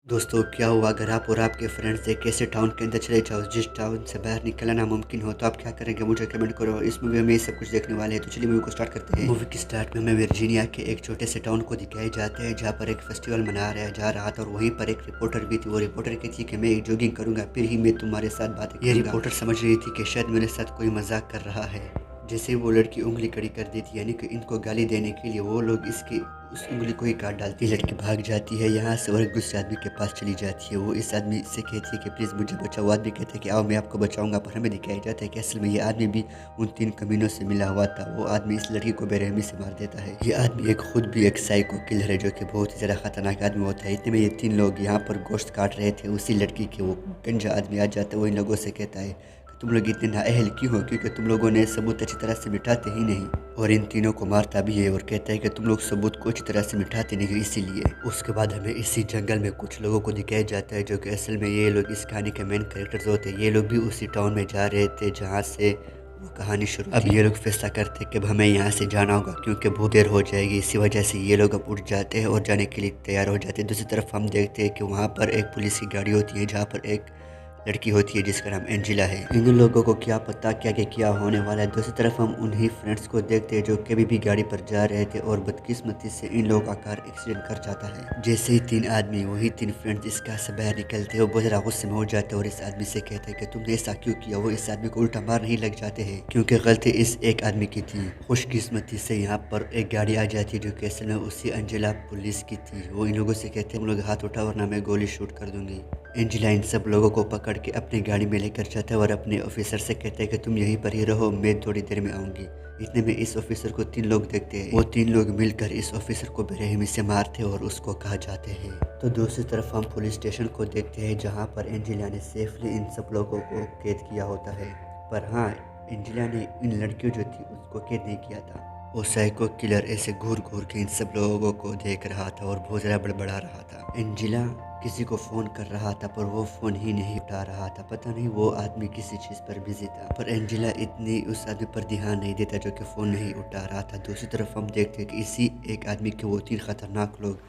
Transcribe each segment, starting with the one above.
दोस्तों, क्या हुआ अगर आप और आपके फ्रेंड्स एक ऐसे टाउन के अंदर चले जाओ जिस टाउन से बाहर निकलना नामुमकिन हो, तो आप क्या करेंगे? मुझे कमेंट करो। इस मूवी में ये सब कुछ देखने वाले हैं, तो चलिए मूवी को स्टार्ट करते हैं। मूवी की स्टार्ट में हमें वर्जीनिया के एक छोटे से टाउन को दिखाए जाते हैं जहाँ पर एक फेस्टिवल मनाया जा रहा था और वहीं पर एक रिपोर्टर भी थी। वो रिपोर्टर कहती है कि मैं जॉगिंग करूंगा, फिर ही मैं तुम्हारे साथ बात करूंगा। ये रिपोर्टर समझ रही थी कि शायद मेरे साथ कोई मजाक कर रहा है। जैसे वो लड़की उंगली कड़ी कर देती है, यानी कि इनको गाली देने के लिए वो लोग इसकी उस उंगली को ही काट डालती है। लड़की भाग जाती है यहाँ से और एक दूसरे आदमी के पास चली जाती है। वो इस आदमी से कहती है कि प्लीज़ मुझे बचाओ। वो आदमी कहता है कि आओ मैं आपको बचाऊंगा, पर हमें दिखाया जाता है कि असल में ये आदमी भी उन 3 कमीनों से मिला हुआ था। वो आदमी इस लड़की को बेरहमी से मार देता है। ये आदमी एक खुद भी एक साइको किलर है जो कि बहुत ही ज़्यादा खतरनाक आदमी होता है। इतने में ये 3 लोग यहाँ पर गोश्त काट रहे थे। उसी लड़की के वो गंजा आदमी आ जाता है। वो इन लोगों से कहता है तुम लोग इतने नाअहल क्यों हो, क्योंकि तुम लोगों ने सबूत अच्छी तरह से मिटाते ही नहीं। और इन तीनों को मारता भी है और कहता है कि तुम लोग सबूत को अच्छी तरह से मिटाते नहीं हो, इसीलिए। उसके बाद हमें इसी जंगल में कुछ लोगों को दिखाया जाता है जो कि असल में ये लोग इस कहानी के मेन कैरेक्टर्स होते हैं। ये लोग भी उसी टाउन में जा रहे थे जहाँ से वो कहानी शुरू। अब ये लोग फैसला करते हैं कि अब हमें यहाँ से जाना होगा क्योंकि बहुत देर हो जाएगी। इसी वजह से ये लोग अब उठ जाते हैं और जाने के लिए तैयार हो जाते हैं। दूसरी तरफ हम देखते हैं कि वहाँ पर एक पुलिस की गाड़ी होती है जहाँ पर एक लड़की होती है जिसका नाम एंजिला है। इन लोगों को क्या पता क्या क्या होने वाला है। दूसरी तरफ हम उन्हीं फ्रेंड्स को देखते हैं जो कभी भी गाड़ी पर जा रहे थे और बदकिस्मती से इन लोगों का कार एक्सीडेंट कर जाता है। जैसे ही 3 आदमी वही 3 फ्रेंड्स इस कार से बाहर निकलते हैं वो बहुत ज़्यादा गुस्से में हो जाते हैं और इस आदमी से कहते हैं कि तुमने ऐसा क्यों किया। वो इस आदमी को उल्टा मार नहीं लग जाते हैं क्योंकि गलती इस एक आदमी की थी। खुशकिस्मती से यहाँ पर एक गाड़ी आ जाती है जो कि असल में उसी एंजिला पुलिस की थी। वो इन लोगों से कहते हैं तुम लोग हाथ उठाओ वरना मैं गोली शूट कर दूंगी। एंजिला इन सब लोगों को पकड़ के अपनी गाड़ी में लेकर जाता है और अपने ऑफिसर से कहता है कि तुम यहीं पर ही रहो, मैं थोड़ी देर में आऊँगी। इतने में इस ऑफिसर को 3 लोग देखते हैं। वो 3 लोग मिलकर इस ऑफिसर को बेरहमी से मारते हैं और उसको कहा जाते हैं। तो दूसरी तरफ हम पुलिस स्टेशन को देखते हैं जहाँ पर एंजिला ने सेफली इन सब लोगों को कैद किया होता है। पर हाँ, एंजिला ने इन लड़कियों जो थी उसको कैद नहीं किया था। वो साइको किलर ऐसे घूर घूर के इन सब लोगों को देख रहा था और बहुत ज़्यादा बड़बड़ा रहा था। एंजिला किसी को फ़ोन कर रहा था पर वो फ़ोन ही नहीं उठा रहा था। पता नहीं वो आदमी किसी चीज़ पर बिजी था, पर एंजिला इतनी उस आदमी पर ध्यान नहीं देता जो कि फ़ोन नहीं उठा रहा था। दूसरी तरफ हम देखते हैं कि इसी एक आदमी के वो 3 खतरनाक लोग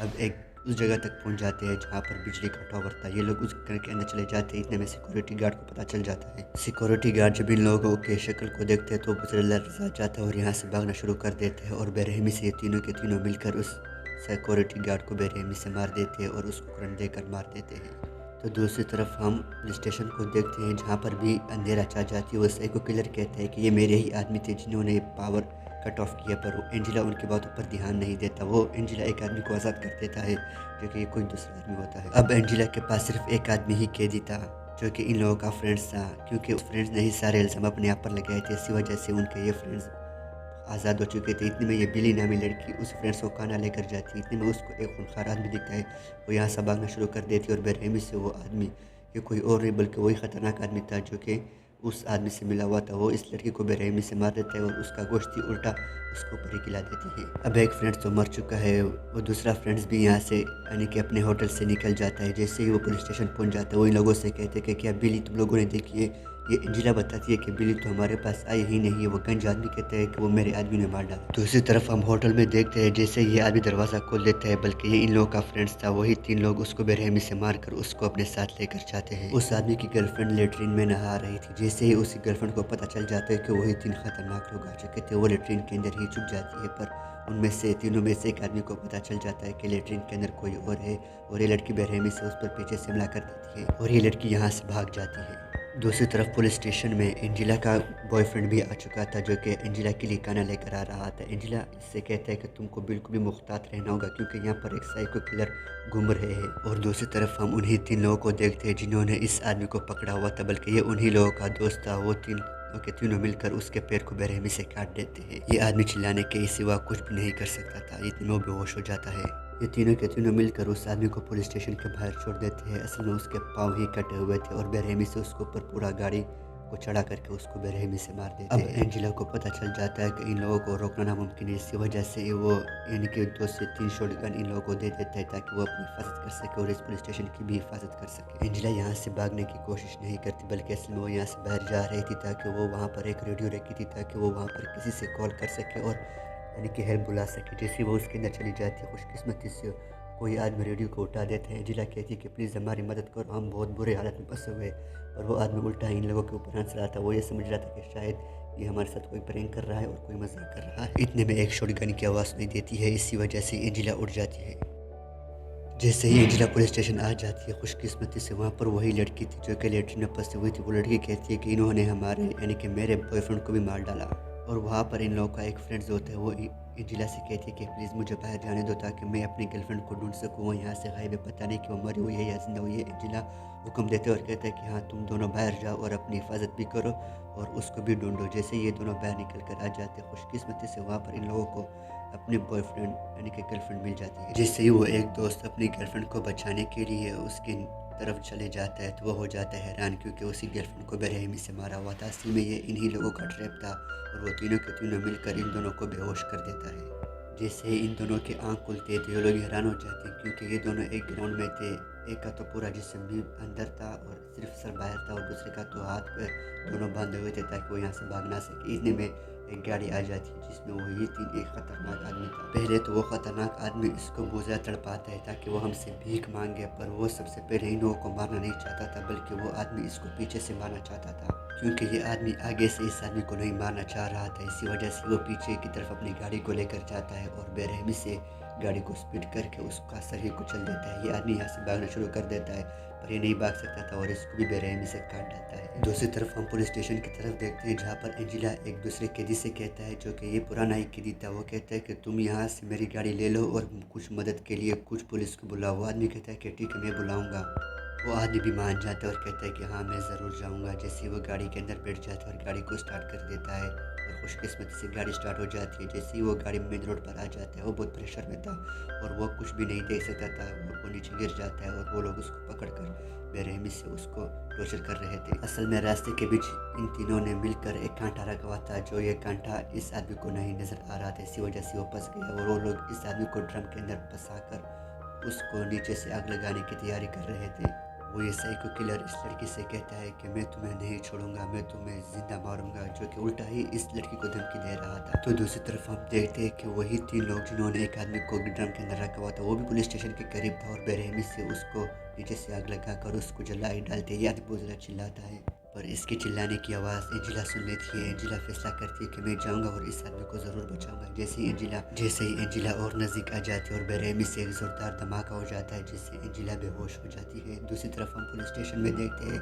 अब एक उस जगह तक पहुंच जाते हैं जहाँ पर बिजली का टावर था। ये लोग उस घर के अंदर चले जाते हैं। इतने में सिक्योरिटी गार्ड को पता चल जाता है। सिक्योरिटी गार्ड जब इन लोगों के शक्ल को देखते हैं तो लड़ जाता है और यहाँ से भागना शुरू कर देते हैं और बेरहमी से ये तीनों के तीनों मिलकर उस सिक्योरिटी गार्ड को बेरहमी से मार देते हैं और उसको करंट देकर मार देते हैं। तो दूसरी तरफ हम पुलिस स्टेशन को देखते हैं जहाँ पर भी अंधेरा छा जाती है। वो साइको किलर कहता है कि ये मेरे ही आदमी थे जिन्होंने पावर कट ऑफ किया, पर वो एंजिला उनकी बातों पर ध्यान नहीं देता। वो एंजिला एक आदमी को आज़ाद कर देता है जो कि कोई दूसरा आदमी होता है। अब एंजिला के पास सिर्फ एक आदमी ही कैदी था जो कि इन लोगों का फ्रेंड्स था, क्योंकि उस फ्रेंड्स ने ही सारे इल्ज़ाम अपने आप पर लगाए थे। इसी वजह से उनके ये फ्रेंड्स आज़ाद हो चुके थे। इतने में ये बिली नामी लड़की उस फ्रेंड्स को खाना लेकर जाती है। इतने में उसको एक खूंखार आदमी दिखता है। वो यहाँ से भागना शुरू कर देती है और बेरहमी से वो आदमी, ये कोई और नहीं बल्कि वही ख़तरनाक आदमी था जो कि उस आदमी से मिला हुआ था। वो इस लड़की को बेरहमी से मार देता है और उसका गोश्त ही उल्टा उसको ऊपर ही खिला देती है। अब एक फ्रेंड्स तो मर चुका है, वो दूसरा फ्रेंड्स भी यहाँ से यानी कि अपने होटल से निकल जाता है। जैसे ही वो पुलिस स्टेशन पहुँच जाता है वो इन लोगों से कहते हैं कि क्या बिली तुम लोगों ने देखी है? ये एंजिला बताती है कि बिली तो हमारे पास आई ही नहीं है। वो गंज आदमी कहते हैं कि वो मेरे आदमी ने मार डाला। दूसरी तरफ हम होटल में देखते हैं जैसे ये आदमी दरवाज़ा खोल देता है, बल्कि ये इन लोगों का फ्रेंड्स था। वही 3 लोग उसको बेरहमी से मारकर उसको अपने साथ लेकर जाते हैं। उस आदमी की गर्लफ्रेंड लेटरिन में नहा रही थी। जैसे ही उसी गर्लफ्रेंड को पता चल जाता है कि वही 3 खतरनाक लोग आ चुके थे, वो लेटरिन के अंदर ही छुप जाती है। पर उनमें से तीनों में से एक आदमी को पता चल जाता है कि लेटरिन के अंदर कोई और है और ये लड़की बेरहमी से उस पर पीछे से हमला कर देती है और ये लड़की यहाँ से भाग जाती है। दूसरी तरफ पुलिस स्टेशन में एंजिला का बॉयफ्रेंड भी आ चुका था जो कि एंजिला के लिए खाना लेकर आ रहा था। एंजिला इससे कहता है कि तुमको बिल्कुल भी मुख्तात रहना होगा क्योंकि यहाँ पर एक साइको किलर घूम रहे हैं। और दूसरी तरफ हम उन्हीं 3 लोगों को देखते हैं जिन्होंने इस आदमी को पकड़ा हुआ था, बल्कि ये उन्हीं लोगों का दोस्त था। वो 3 के तीनों मिलकर उसके पैर को बेरहमी से काट देते हैं। ये आदमी चिल्लाने के सिवा कुछ भी नहीं कर सकता था। इतने में वो बेहोश हो जाता है। ये तीनों के तीनों मिलकर उस आदमी को पुलिस स्टेशन के बाहर छोड़ देते हैं। असल में उसके पाँव ही कटे हुए थे और बेरहमी से उसके ऊपर पूरा गाड़ी को चढ़ा करके उसको बेरहमी से मार देते हैं। अब एंजिला को पता चल जाता है कि इन लोगों को रोकना नामुमकिन है। इसी वजह से वो यानी कि 2 से 3 शॉटगन इन लोगों को दे देता है ताकि वो अपनी हिफाजत कर सके और इस पुलिस स्टेशन की भी हिफाजत कर सके। एंजिला यहाँ से भागने की कोशिश नहीं करती, बल्कि असल में वो यहाँ से बाहर जा रही थी ताकि वो वहाँ पर एक रेडियो रखी थी ताकि वो वहाँ पर किसी से कॉल कर सके और यानी कि हेल्प बुला सके। जैसे वो उसके अंदर चली जाती है खुशकिस्मती से कोई आदमी रेडियो को उठा देता है। एंजेला कहती है कि प्लीज़ हमारी मदद करो, हम बहुत बुरे हालत में फंसे हुए। और वो आदमी उल्टा इन लोगों के ऊपर हंस रहा था। वो ये समझ रहा था कि शायद ये हमारे साथ कोई प्रैंक कर रहा है और कोई मजाक कर रहा है। इतने में एक शॉटगन की आवाज़ सुनाई देती है। इसी वजह से एंजेला उठ जाती है। जैसे ही एंजेला पुलिस स्टेशन आ जाती है, खुशकिस्मती से वहाँ पर वही लड़की थी जो कि लेटरिन में फंसी हुई थी। वो लड़की कहती है कि इन्होंने हमारे यानी कि मेरे बॉयफ्रेंड को भी मार डाला। और वहाँ पर इन लोगों का एक फ्रेंड्स होता है, वो एंजेला से कहती है कि प्लीज़ मुझे बाहर जाने दो ताकि मैं अपनी गर्लफ्रेंड को ढूंढ सकूँ। वो यहाँ से गायब है, पता नहीं कि वो मरी हुई है या जिंदा हुई है। एंजेला हुक्म देते और कहता है कि हाँ तुम दोनों बाहर जाओ और अपनी हिफाजत भी करो और उसको भी ढूंढो। जैसे ये दोनों बाहर निकल कर आ जाते हैं, खुशकिस्मती से वहाँ पर इन लोगों को अपने बॉयफ्रेंड यानी कि गर्लफ्रेंड मिल जाती है। जिससे ही वो एक दोस्त अपनी गर्लफ्रेंड को बचाने के लिए उसकी तरफ चले जाता है तो वो हो जाता है हैरान, क्योंकि उसी गर्लफ्रेंड को बेरहमी से मारा हुआ था। असल में ये इन्हीं लोगों का ट्रैप था और वो तीनों के तीनों मिलकर इन दोनों को बेहोश कर देता है। जैसे इन दोनों की आंख खुलती है तो ये लोग हैरान हो जाते हैं, क्योंकि ये दोनों एक ग्राउंड में थे। एक का तो पूरा जिस्म भी अंदर था और सिर्फ सर बाहर था, और दूसरे का तो हाथ पे दोनों बांधे हुए थे ताकि वो यहाँ से भाग ना सके। इतने में एक गाड़ी आ जाती है जिसमें वही तीन एक खतरनाक आदमी था। पहले तो वो खतरनाक आदमी इसको बहुत ज़्यादा तड़पाता है ताकि वो हमसे भीख मांगे, पर वो सबसे पहले इन लोगों को मारना नहीं चाहता था, बल्कि वो आदमी इसको पीछे से मारना चाहता था, क्योंकि ये आदमी आगे से इस आदमी को नहीं मारना चाह रहा था। इसी वजह से वो पीछे की तरफ अपनी गाड़ी को लेकर जाता है और बेरहमी से गाड़ी को स्पीड करके उसका सर ही कुचल देता है। ये आदमी यहाँ से भागना शुरू कर देता है, पर ये नहीं भाग सकता था और इसको भी बेरहमी से काट डालता है। दूसरी तरफ हम पुलिस स्टेशन की तरफ देखते हैं, जहाँ पर एंजेला एक दूसरे कैदी से कहता है, जो कि ये पुराना ही कैदी था। वो कहता है कि तुम यहाँ से मेरी गाड़ी ले लो और कुछ मदद के लिए कुछ पुलिस को बुलाओ। वो आदमी कहता है कि ठीक है मैं बुलाऊँगा। वो आदमी भी मान जाता है और कहता है कि हाँ मैं ज़रूर जाऊँगा। जैसे ही वो गाड़ी के अंदर बैठ जाता है और गाड़ी को स्टार्ट कर देता है और खुशकिस्मती से गाड़ी स्टार्ट हो जाती है। जैसे ही वो गाड़ी मेन रोड पर आ जाता है, वो बहुत प्रेशर में था और वो कुछ भी नहीं देख सकता था। वो नीचे गिर जाता है और वो लोग उसको पकड़ कर बेरहमी से उसको टॉर्चर कर रहे थे। असल में रास्ते के बीच इन तीनों ने मिलकर एक कांटा रखा हुआ था, जो ये कांटा इस आदमी को नहीं नज़र आ रहा था। इसी वजह से वो फंस गया और वो लोग इस आदमी को ड्रम के अंदर फंसा कर उसको नीचे से आग लगाने की तैयारी कर रहे थे। वो ये साइको किलर इस लड़की से कहता है कि मैं तुम्हें नहीं छोड़ूंगा, मैं तुम्हें जिंदा मारूंगा, जो कि उल्टा ही इस लड़की को धमकी दे रहा था। तो दूसरी तरफ हम देखते हैं कि वही तीन लोग जिन्होंने एक आदमी को ड्रम के अंदर रखा हुआ था, वो भी पुलिस स्टेशन के करीब था और बेरहमी से उसको नीचे से आग लगाकर उसको जला ही डालते ही आदमी बहुत ज़्यादा चिल्लाता है। पर इसके चिल्लाने की आवाज़ एंजेला सुन लेती है। एंजेला फैसला करती है कि मैं जाऊंगा और इस आदमी को ज़रूर बचाऊंगा। जैसे ही एंजेला और नज़दीक आ जाती है और बेरहमी से एक ज़ोरदार धमाका हो जाता है, जिससे एंजेला बेहोश हो जाती है। दूसरी तरफ हम पुलिस स्टेशन में देखते हैं,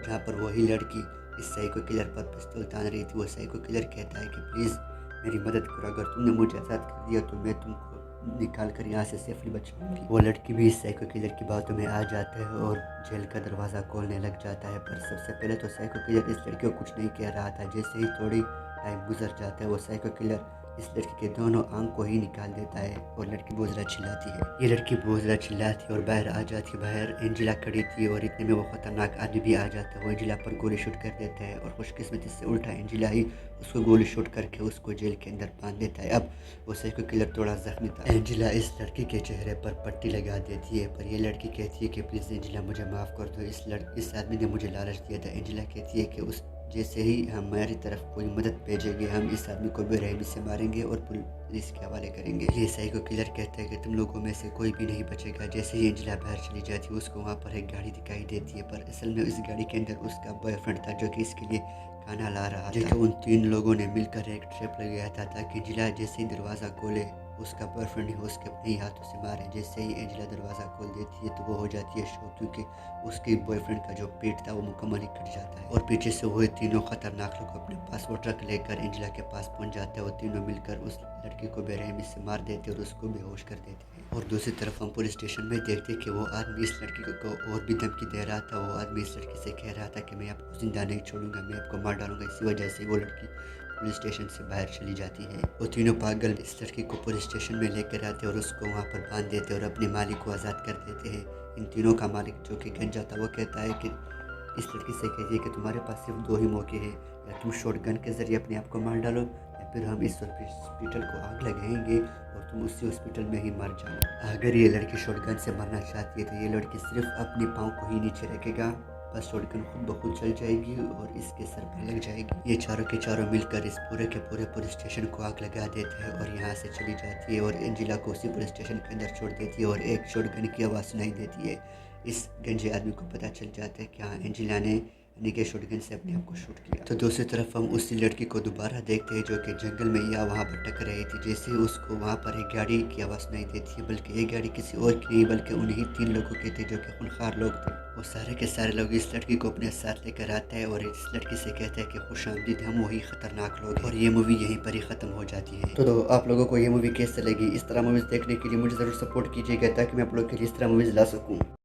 जहाँ पर वही लड़की इस साइको किलर पर पिस्तौल तान रही थी। वो साइको किलर कहता है कि प्लीज़ मेरी मदद करो, अगर तुमने मुझे आज़ाद कर दिया तो मैं तुमको निकाल कर यहाँ से सेफली बचाऊंगी। वो लड़की भी इस साइको किलर की बातों में आ जाता है और जेल का दरवाज़ा खोलने लग जाता है। पर सबसे पहले तो साइको किलर इस लड़की को कुछ नहीं कह रहा था। जैसे ही थोड़ी टाइम गुजर जाता है, वो साइको किलर इस लड़की के दोनों आंख को ही निकाल देता है और लड़की बहुत ज़्यादा चिल्लाती है। ये लड़की बहुत ज़्यादा चिल्लाती है और बाहर आ जाती है। बाहर एंजेला खड़ी थी और इतने में वो खतरनाक आदमी भी आ जाता है। वो एंजेला पर गोली शूट कर देता है और खुशकिस्मती से उल्टा एंजेला ही उसको गोली शूट करके उसको जेल के अंदर बांध देता है। अब वो साइको किलर थोड़ा जख्मी था। एंजेला इस लड़की के चेहरे पर पट्टी लगा देती है, पर ये लड़की कहती है कि प्लीज़ एंजेला मुझे माफ़ कर दो, इस आदमी ने मुझे लालच दिया था। एंजेला कहती है कि जैसे ही हमारी तरफ कोई मदद भेजेंगे, हम इस आदमी को बेरहमी से मारेंगे और पुलिस के हवाले करेंगे। ये साइको किलर कहता है कि तुम लोगों में से कोई भी नहीं बचेगा। जैसे ही एंजेला बाहर चली जाती है, उसको वहाँ पर एक गाड़ी दिखाई देती है, पर असल में इस गाड़ी के अंदर उसका बॉयफ्रेंड था, जो कि इसके लिए खाना ला रहा था। जो उन तीन लोगों ने मिलकर एक ट्रैप लगाया था ताकि एंजेला जैसे ही दरवाज़ा खोले उसका बॉयफ्रेंड ही उसके अपने ही हाथों से मारे। जैसे ही एंजेला दरवाज़ा खोल देती है तो वो हो जाती है शो, क्योंकि उसके बॉयफ्रेंड का जो पेट था वो मुकम्मल ही कट जाता है और पीछे से वो तीनों खतरनाक लोग अपने पास वो ट्रक लेकर एंजेला के पास पहुंच जाते हैं। वो तीनों मिलकर उस लड़की को बेरहमी से मार देते और उसको बेहोश कर देते हैं। और दूसरी तरफ हम पुलिस स्टेशन में देखते कि वो आदमी इस लड़की को और भी धमकी दे रहा था। वो आदमी इस लड़की से कह रहा था कि मैं आपको जिंदा नहीं छोड़ूंगा, मैं आपको मार डालूंगा। इसी वजह से वो लड़की पुलिस स्टेशन से बाहर चली जाती है। वो तीनों पागल इस लड़की को पुलिस स्टेशन में लेकर आते और उसको वहाँ पर बांध देते और अपने मालिक को आज़ाद कर देते हैं। इन तीनों का मालिक, जो कि गंजा था, वो कहता है कि इस लड़की से कहती है कि तुम्हारे पास सिर्फ दो ही मौके हैं, या तुम शॉटगन के ज़रिए अपने आप को मार डालो, या फिर हम इस हॉस्पिटल को आग लगाएंगे और तुम उसी हॉस्पिटल में ही मर जाना। अगर ये लड़की शॉटगन से मरना चाहती है तो ये लड़की सिर्फ अपने पाँव को ही नीचे रखेगा पास शॉटगन खुद बखुद चल जाएगी और इसके सर पर लग जाएगी। ये चारों के चारों मिलकर इस पूरे के पूरे पुलिस स्टेशन को आग लगा देते हैं और यहाँ से चली जाती है और एंजिला को उसी पुलिस स्टेशन के अंदर छोड़ देती है और एक शॉटगन की आवाज़ सुनाई देती है। इस गंजे आदमी को पता चल जाता है कि हाँ एंजिला ने निके शॉटगन से अपने आप को शूट किया। तो दूसरी तरफ हम उसी लड़की को दोबारा देखते हैं जो कि जंगल में या वहाँ पर टक रही थी। जैसे ही उसको वहाँ पर एक गाड़ी की आवाज़ सुनाई देती है, बल्कि ये गाड़ी किसी और की नहीं बल्कि उन्हीं 3 लोगों की थी जो कि खूनखार लोग थे। वो सारे के सारे लोग इस लड़की को अपने साथ लेकर आते हैं और इस लड़की से कहते हैं कि खुश आमदीद, हम वही खतरनाक लोग हैं। और ये मूवी यहीं पर ही ख़त्म हो जाती है। तो आप लोगों को ये मूवी कैसे लगी? इस तरह मूवीज़ देखने के लिए मुझे ज़रूर सपोर्ट कीजिएगा ताकि मैं आप लोगों के लिए इस तरह मूवीज़ ला सकूँ।